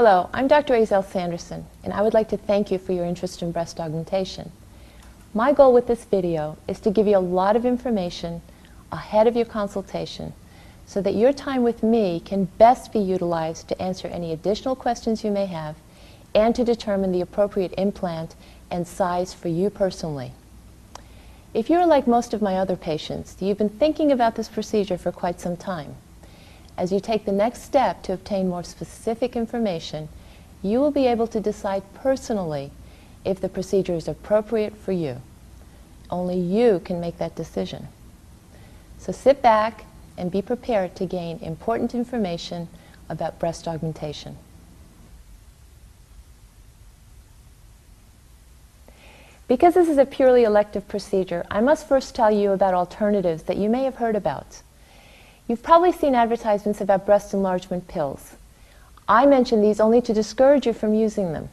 Hello, I'm Dr. Aysel Sanderson, and I would like to thank you for your interest in breast augmentation. My goal with this video is to give you a lot of information ahead of your consultation so that your time with me can best be utilized to answer any additional questions you may have and to determine the appropriate implant and size for you personally. If you're like most of my other patients, you've been thinking about this procedure for quite some time. As you take the next step to obtain more specific information, you will be able to decide personally if the procedure is appropriate for you. Only you can make that decision. So sit back and be prepared to gain important information about breast augmentation. Because this is a purely elective procedure, I must first tell you about alternatives that you may have heard about. You've probably seen advertisements about breast enlargement pills. I mention these only to discourage you from using them.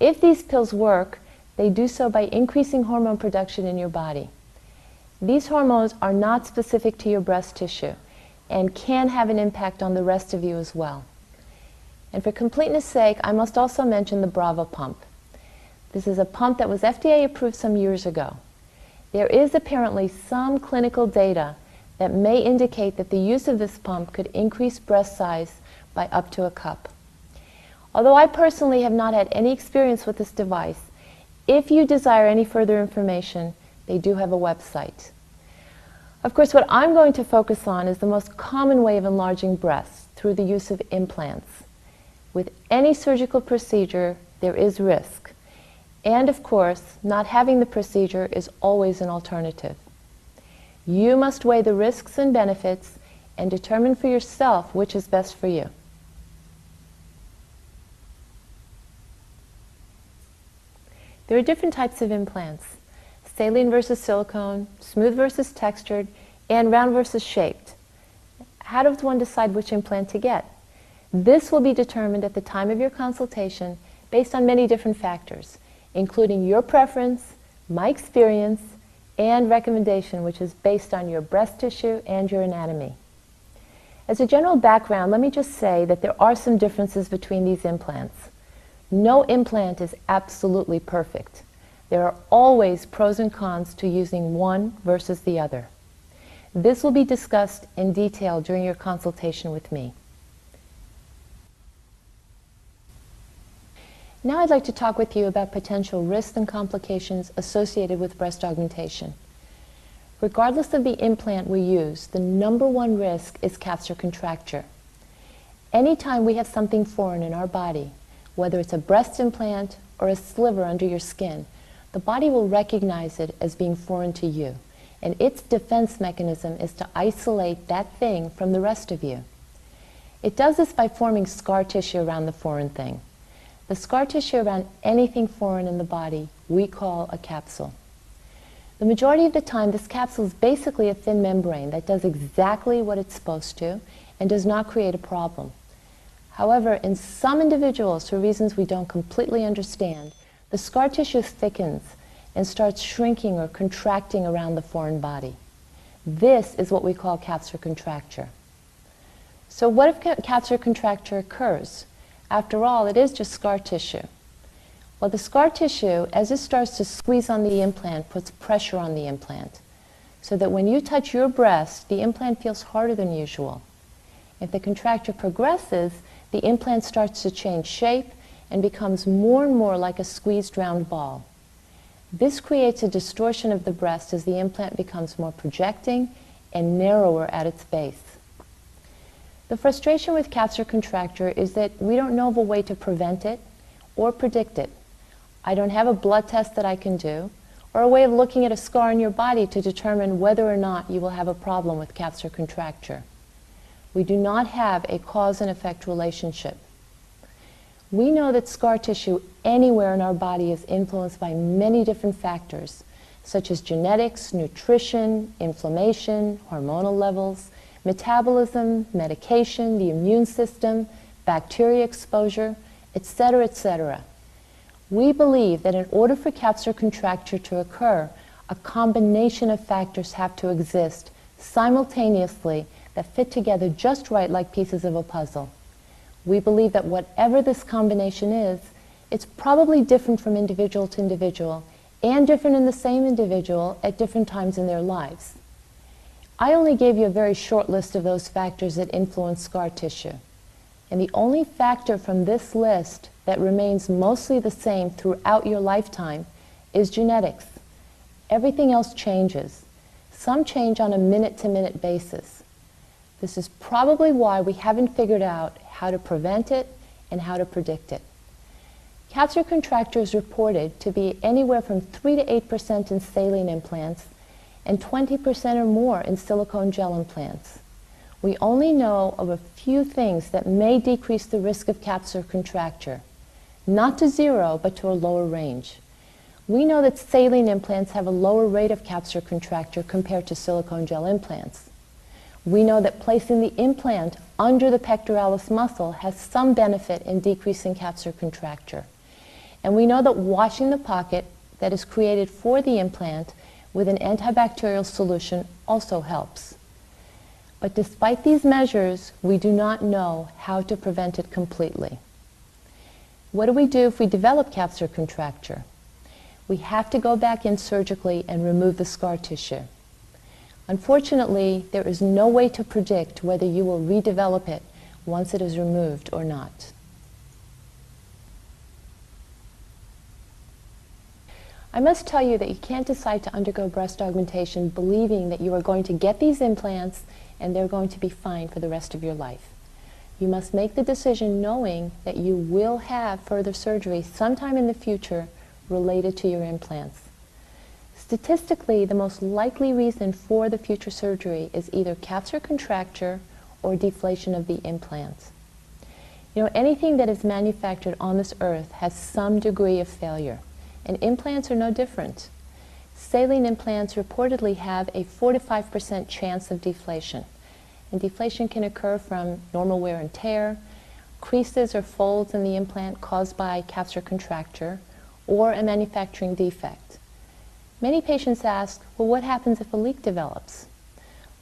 If these pills work, they do so by increasing hormone production in your body. These hormones are not specific to your breast tissue and can have an impact on the rest of you as well. And for completeness' sake, I must also mention the Brava pump. This is a pump that was FDA approved some years ago. There is apparently some clinical data that may indicate that the use of this pump could increase breast size by up to a cup. Although I personally have not had any experience with this device, if you desire any further information, they do have a website. Of course, what I'm going to focus on is the most common way of enlarging breasts through the use of implants. With any surgical procedure, there is risk. And of course, not having the procedure is always an alternative. You must weigh the risks and benefits and determine for yourself which is best for you. There are different types of implants: saline versus silicone, smooth versus textured, and round versus shaped. How does one decide which implant to get? This will be determined at the time of your consultation based on many different factors, including your preference, my experience, and recommendation, which is based on your breast tissue and your anatomy. As a general background, let me just say that there are some differences between these implants. No implant is absolutely perfect. There are always pros and cons to using one versus the other. This will be discussed in detail during your consultation with me. Now I'd like to talk with you about potential risks and complications associated with breast augmentation. Regardless of the implant we use, the number one risk is capsular contracture. Anytime we have something foreign in our body, whether it's a breast implant or a sliver under your skin, the body will recognize it as being foreign to you, and its defense mechanism is to isolate that thing from the rest of you. It does this by forming scar tissue around the foreign thing. The scar tissue around anything foreign in the body we call a capsule. The majority of the time, this capsule is basically a thin membrane that does exactly what it's supposed to and does not create a problem. However, in some individuals, for reasons we don't completely understand, the scar tissue thickens and starts shrinking or contracting around the foreign body. This is what we call capsular contracture. So what if capsular contracture occurs? After all, it is just scar tissue. Well, the scar tissue, as it starts to squeeze on the implant, puts pressure on the implant, so that when you touch your breast, the implant feels harder than usual. If the contracture progresses, the implant starts to change shape and becomes more and more like a squeezed round ball. This creates a distortion of the breast as the implant becomes more projecting and narrower at its base. The frustration with capsular contracture is that we don't know of a way to prevent it or predict it. I don't have a blood test that I can do, or a way of looking at a scar in your body to determine whether or not you will have a problem with capsular contracture. We do not have a cause and effect relationship. We know that scar tissue anywhere in our body is influenced by many different factors, such as genetics, nutrition, inflammation, hormonal levels, metabolism, medication, the immune system, bacteria exposure, etc., etc. We believe that in order for capsular contracture to occur, a combination of factors have to exist simultaneously that fit together just right like pieces of a puzzle. We believe that whatever this combination is, it's probably different from individual to individual and different in the same individual at different times in their lives. I only gave you a very short list of those factors that influence scar tissue. And the only factor from this list that remains mostly the same throughout your lifetime is genetics. Everything else changes. Some change on a minute-to-minute basis. This is probably why we haven't figured out how to prevent it and how to predict it. Capsular contracture is reported to be anywhere from 3 to 8% in saline implants and 20% or more in silicone gel implants. We only know of a few things that may decrease the risk of capsular contracture, not to zero, but to a lower range. We know that saline implants have a lower rate of capsular contracture compared to silicone gel implants. We know that placing the implant under the pectoralis muscle has some benefit in decreasing capsular contracture. And we know that washing the pocket that is created for the implant with an antibacterial solution also helps. But despite these measures, we do not know how to prevent it completely. What do we do if we develop capsular contracture? We have to go back in surgically and remove the scar tissue. Unfortunately, there is no way to predict whether you will redevelop it once it is removed or not. I must tell you that you can't decide to undergo breast augmentation believing that you are going to get these implants and they're going to be fine for the rest of your life. You must make the decision knowing that you will have further surgery sometime in the future related to your implants. Statistically, the most likely reason for the future surgery is either capsular contracture or deflation of the implants. You know, anything that is manufactured on this earth has some degree of failure, and implants are no different. Saline implants reportedly have a 4 to 5% chance of deflation, and deflation can occur from normal wear and tear, creases or folds in the implant caused by capsular contracture, or a manufacturing defect. Many patients ask, well, what happens if a leak develops?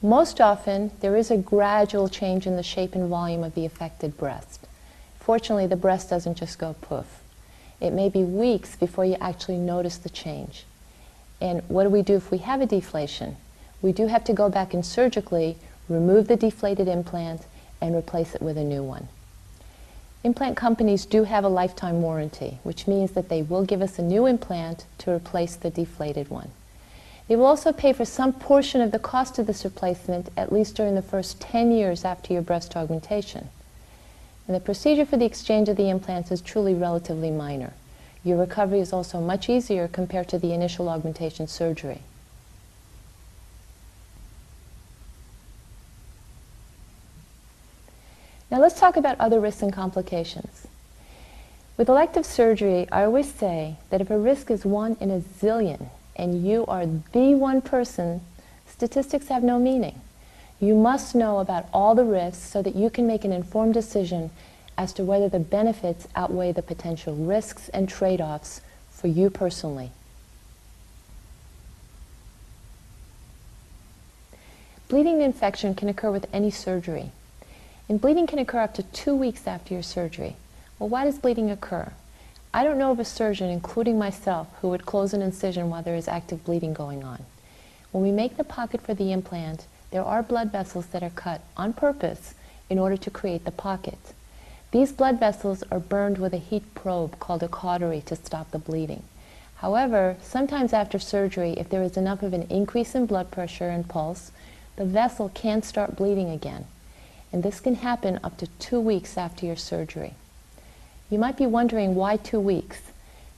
Most often, there is a gradual change in the shape and volume of the affected breast. Fortunately, the breast doesn't just go poof. It may be weeks before you actually notice the change. And what do we do if we have a deflation? We do have to go back and surgically remove the deflated implant and replace it with a new one. Implant companies do have a lifetime warranty, which means that they will give us a new implant to replace the deflated one. They will also pay for some portion of the cost of this replacement, at least during the first 10 years after your breast augmentation. And the procedure for the exchange of the implants is truly relatively minor. Your recovery is also much easier compared to the initial augmentation surgery. Now let's talk about other risks and complications. With elective surgery, I always say that if a risk is 1 in a zillion and you are the one person, statistics have no meaning. You must know about all the risks so that you can make an informed decision as to whether the benefits outweigh the potential risks and trade-offs for you personally. Bleeding and infection can occur with any surgery. And bleeding can occur up to 2 weeks after your surgery. Well, why does bleeding occur? I don't know of a surgeon, including myself, who would close an incision while there is active bleeding going on. When we make the pocket for the implant, there are blood vessels that are cut on purpose in order to create the pocket. These blood vessels are burned with a heat probe called a cautery to stop the bleeding. However, sometimes after surgery, if there is enough of an increase in blood pressure and pulse, the vessel can start bleeding again. And this can happen up to 2 weeks after your surgery. You might be wondering why 2 weeks?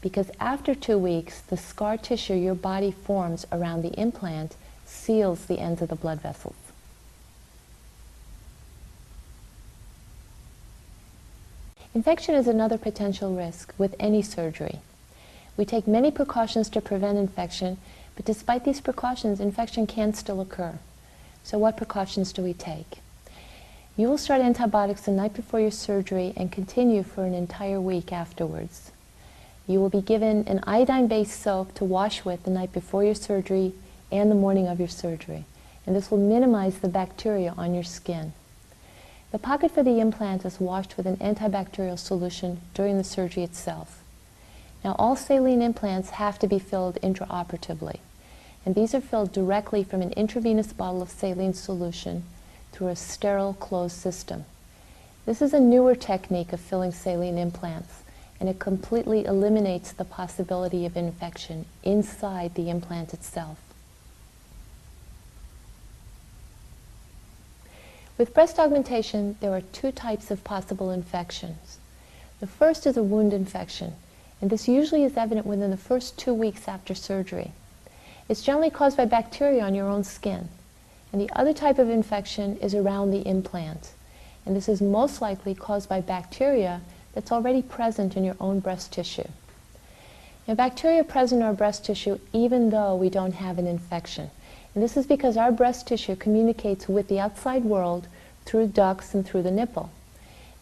Because after 2 weeks, the scar tissue your body forms around the implant seals the ends of the blood vessels. Infection is another potential risk with any surgery. We take many precautions to prevent infection, but despite these precautions, infection can still occur. So what precautions do we take? You will start antibiotics the night before your surgery and continue for an entire week afterwards. You will be given an iodine-based soap to wash with the night before your surgery and the morning of your surgery, and this will minimize the bacteria on your skin. The pocket for the implant is washed with an antibacterial solution during the surgery itself. Now, all saline implants have to be filled intraoperatively, and these are filled directly from an intravenous bottle of saline solution through a sterile closed system. This is a newer technique of filling saline implants, and it completely eliminates the possibility of infection inside the implant itself. With breast augmentation, there are two types of possible infections. The first is a wound infection, and this usually is evident within the first 2 weeks after surgery. It's generally caused by bacteria on your own skin. And the other type of infection is around the implant, and this is most likely caused by bacteria that's already present in your own breast tissue. Now, bacteria are present in our breast tissue even though we don't have an infection. And this is because our breast tissue communicates with the outside world through ducts and through the nipple.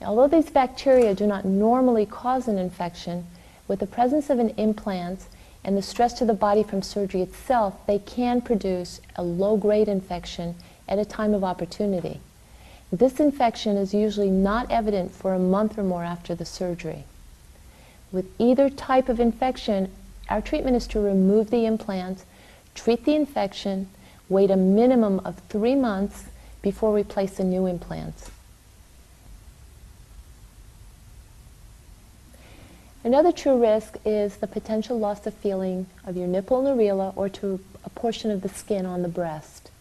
Now, although these bacteria do not normally cause an infection, with the presence of an implant and the stress to the body from surgery itself, they can produce a low-grade infection at a time of opportunity. This infection is usually not evident for a month or more after the surgery. With either type of infection, our treatment is to remove the implant, treat the infection, wait a minimum of 3 months before we place a new implant. Another true risk is the potential loss of feeling of your nipple and areola or to a portion of the skin on the breast.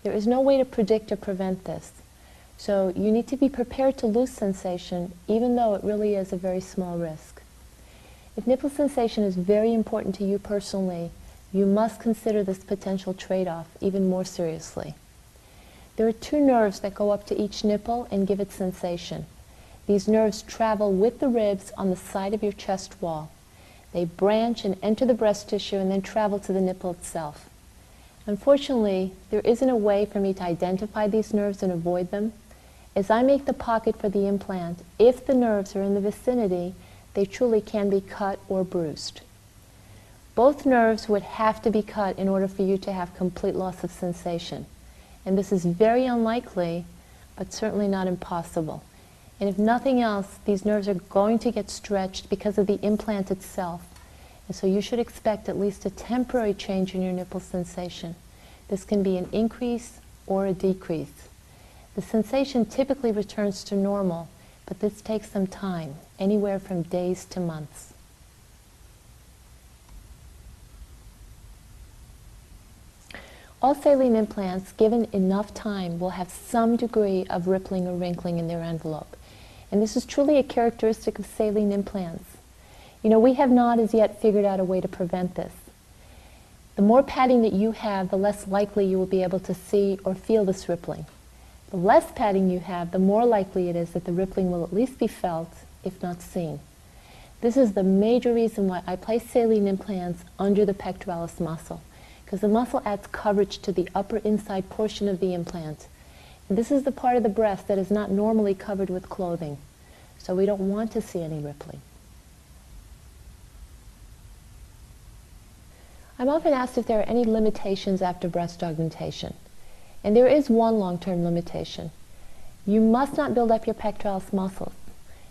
There is no way to predict or prevent this. So you need to be prepared to lose sensation even though it really is a very small risk. If nipple sensation is very important to you personally, you must consider this potential trade-off even more seriously. There are 2 nerves that go up to each nipple and give it sensation. These nerves travel with the ribs on the side of your chest wall. They branch and enter the breast tissue and then travel to the nipple itself. Unfortunately, there isn't a way for me to identify these nerves and avoid them. As I make the pocket for the implant, if the nerves are in the vicinity, they truly can be cut or bruised. Both nerves would have to be cut in order for you to have complete loss of sensation. And this is very unlikely, but certainly not impossible. And if nothing else, these nerves are going to get stretched because of the implant itself. And so you should expect at least a temporary change in your nipple sensation. This can be an increase or a decrease. The sensation typically returns to normal, but this takes some time, anywhere from days to months. All saline implants, given enough time, will have some degree of rippling or wrinkling in their envelope. And this is truly a characteristic of saline implants. You know, we have not as yet figured out a way to prevent this. The more padding that you have, the less likely you will be able to see or feel this rippling. The less padding you have, the more likely it is that the rippling will at least be felt, if not seen. This is the major reason why I place saline implants under the pectoralis muscle, because the muscle adds coverage to the upper inside portion of the implant. And this is the part of the breast that is not normally covered with clothing, so we don't want to see any rippling. I'm often asked if there are any limitations after breast augmentation. And there is one long-term limitation. You must not build up your pectoralis muscles.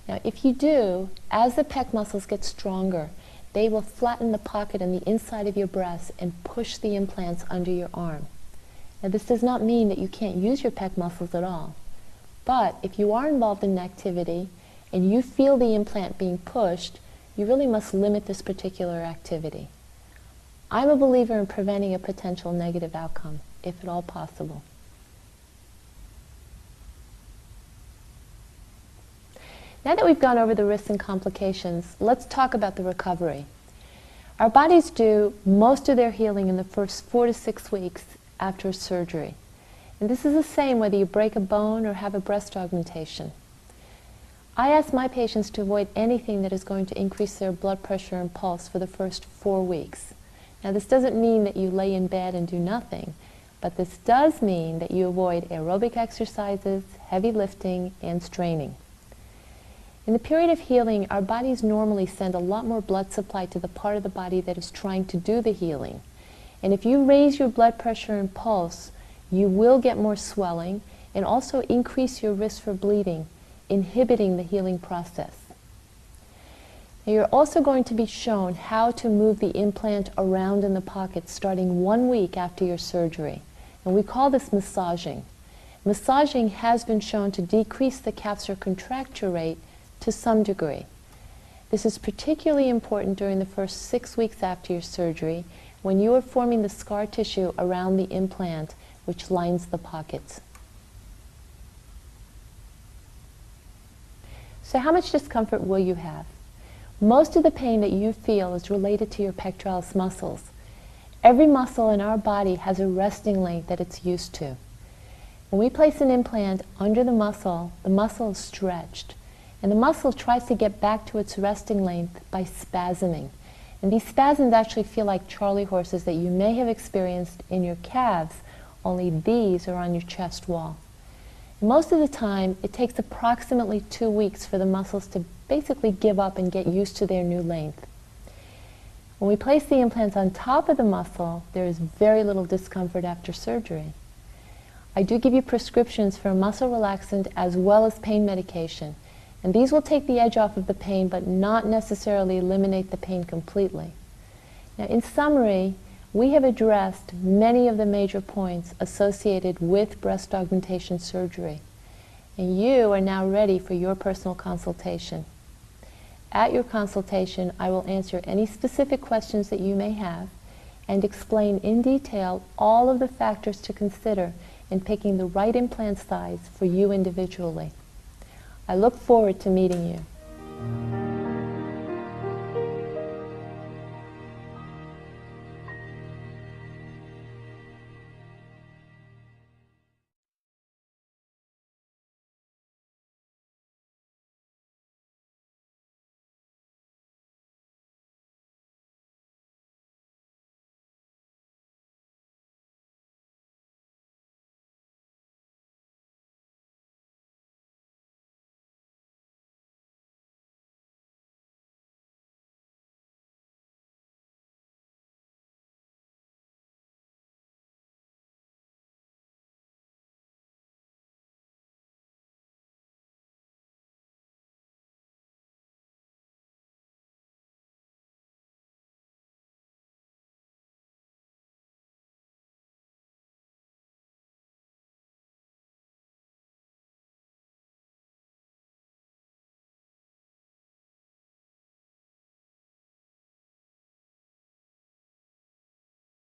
Now, if you do, as the pec muscles get stronger, they will flatten the pocket on the inside of your breast and push the implants under your arm. Now, this does not mean that you can't use your pec muscles at all. But if you are involved in an activity and you feel the implant being pushed, you really must limit this particular activity. I'm a believer in preventing a potential negative outcome, if at all possible. Now that we've gone over the risks and complications, let's talk about the recovery. Our bodies do most of their healing in the first 4 to 6 weeks after surgery. And this is the same whether you break a bone or have a breast augmentation. I ask my patients to avoid anything that is going to increase their blood pressure and pulse for the first 4 weeks. Now, this doesn't mean that you lay in bed and do nothing, but this does mean that you avoid aerobic exercises, heavy lifting, and straining. In the period of healing, our bodies normally send a lot more blood supply to the part of the body that is trying to do the healing. And if you raise your blood pressure and pulse, you will get more swelling, and also increase your risk for bleeding, inhibiting the healing process. Now, you're also going to be shown how to move the implant around in the pocket starting 1 week after your surgery. And we call this massaging. Massaging has been shown to decrease the capsular contracture rate to some degree. This is particularly important during the first 6 weeks after your surgery, when you are forming the scar tissue around the implant, which lines the pockets. So how much discomfort will you have? Most of the pain that you feel is related to your pectoralis muscles. Every muscle in our body has a resting length that it's used to. When we place an implant under the muscle is stretched, and the muscle tries to get back to its resting length by spasming. And these spasms actually feel like Charlie horses that you may have experienced in your calves, only these are on your chest wall. Most of the time, it takes approximately 2 weeks for the muscles to basically give up and get used to their new length. When we place the implants on top of the muscle, there is very little discomfort after surgery. I do give you prescriptions for muscle relaxant as well as pain medication. And these will take the edge off of the pain, but not necessarily eliminate the pain completely. Now, in summary, we have addressed many of the major points associated with breast augmentation surgery. And you are now ready for your personal consultation. At your consultation, I will answer any specific questions that you may have and explain in detail all of the factors to consider in picking the right implant size for you individually. I look forward to meeting you.